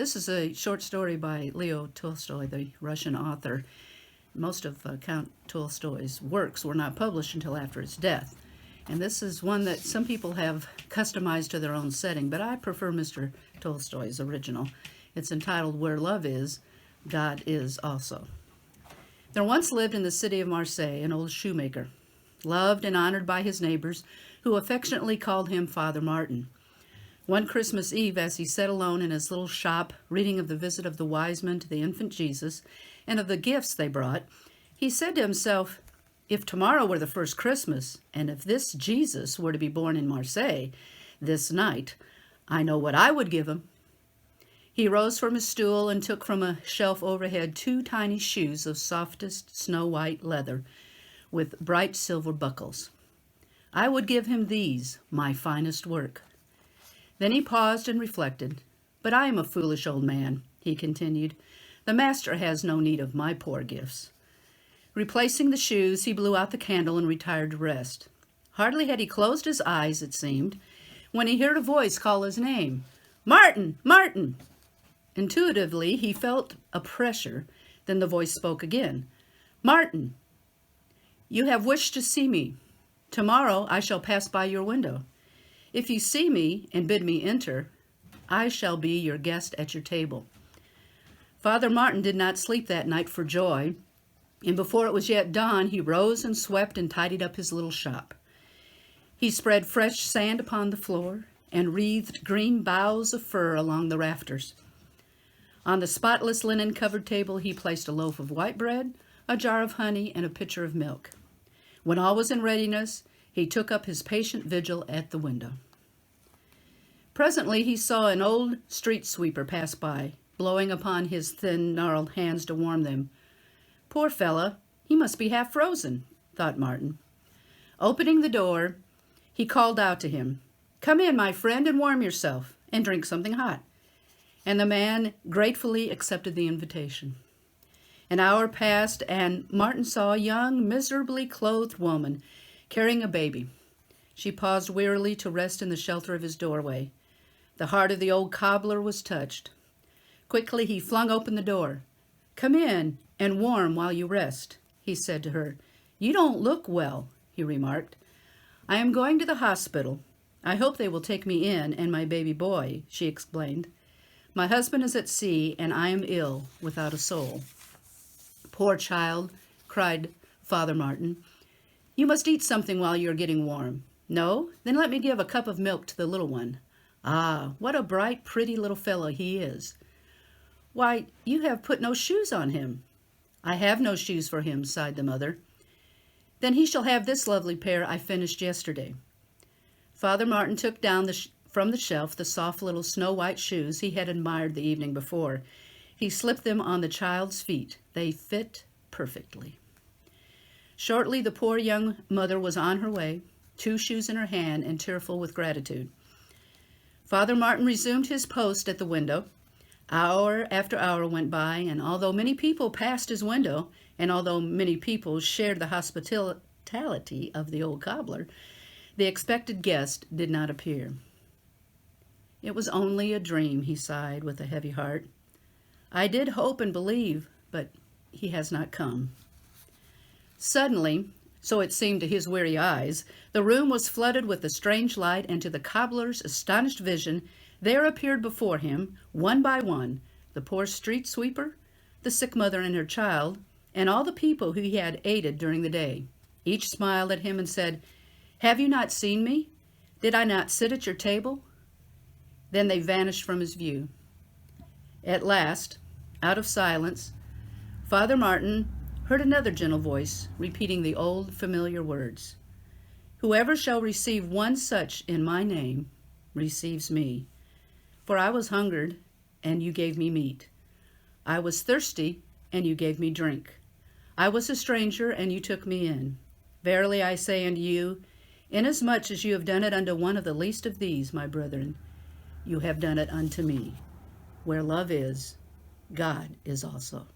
This is a short story by Leo Tolstoy, the Russian author. Most of Count Tolstoy's works were not published until after his death. And this is one that some people have customized to their own setting, but I prefer Mr. Tolstoy's original. It's entitled Where Love Is, God Is Also. There once lived in the city of Marseille an old shoemaker, loved and honored by his neighbors, who affectionately called him Father Martin. One Christmas Eve, as he sat alone in his little shop, reading of the visit of the wise men to the infant Jesus and of the gifts they brought, he said to himself, "If tomorrow were the first Christmas, and if this Jesus were to be born in Marseille this night, I know what I would give him." He rose from his stool and took from a shelf overhead 2 tiny shoes of softest snow-white leather with bright silver buckles. "I would give him these, my finest work." Then he paused and reflected. "But I am a foolish old man," he continued. "The master has no need of my poor gifts." Replacing the shoes, he blew out the candle and retired to rest. Hardly had he closed his eyes, it seemed, when he heard a voice call his name. "Martin! Martin!" Intuitively, he felt a pressure. Then the voice spoke again. "Martin, you have wished to see me. Tomorrow I shall pass by your window. If you see me and bid me enter, I shall be your guest at your table." Father Martin did not sleep that night for joy, and before it was yet dawn, he rose and swept and tidied up his little shop. He spread fresh sand upon the floor and wreathed green boughs of fir along the rafters. On the spotless linen-covered table, he placed a loaf of white bread, a jar of honey, and a pitcher of milk. When all was in readiness, he took up his patient vigil at the window. Presently he saw an old street sweeper pass by, blowing upon his thin, gnarled hands to warm them. "Poor fellow, he must be half frozen," thought Martin. Opening the door, he called out to him, "Come in, my friend, and warm yourself, and drink something hot." And the man gratefully accepted the invitation. An hour passed, and Martin saw a young, miserably clothed woman carrying a baby. She paused wearily to rest in the shelter of his doorway. The heart of the old cobbler was touched. Quickly he flung open the door. "Come in and warm while you rest," he said to her. "You don't look well," he remarked. "I am going to the hospital. I hope they will take me in and my baby boy," she explained. "My husband is at sea, and I am ill, without a soul." "Poor child," cried Father Martin. "You must eat something while you are getting warm. No? Then let me give a cup of milk to the little one. Ah, what a bright, pretty little fellow he is." "Why, you have put no shoes on him." "I have no shoes for him," sighed the mother. "Then he shall have this lovely pair I finished yesterday." Father Martin took down from the shelf the soft little snow-white shoes he had admired the evening before. He slipped them on the child's feet. They fit perfectly. Shortly, the poor young mother was on her way, 2 shoes in her hand and tearful with gratitude. Father Martin resumed his post at the window. Hour after hour went by, and although many people passed his window, and although many people shared the hospitality of the old cobbler, the expected guest did not appear. "It was only a dream," he sighed with a heavy heart. "I did hope and believe, but he has not come." Suddenly, so it seemed to his weary eyes, the room was flooded with a strange light, and to the cobbler's astonished vision, there appeared before him, one by one, the poor street sweeper, the sick mother and her child, and all the people who he had aided during the day. Each smiled at him and said, "Have you not seen me? Did I not sit at your table?" Then they vanished from his view. At last, out of silence, Father Martin heard another gentle voice repeating the old familiar words. "Whoever shall receive one such in my name receives me. For I was hungered, and you gave me meat. I was thirsty, and you gave me drink. I was a stranger, and you took me in. Verily I say unto you, inasmuch as you have done it unto one of the least of these, my brethren, you have done it unto me. Where love is, God is also."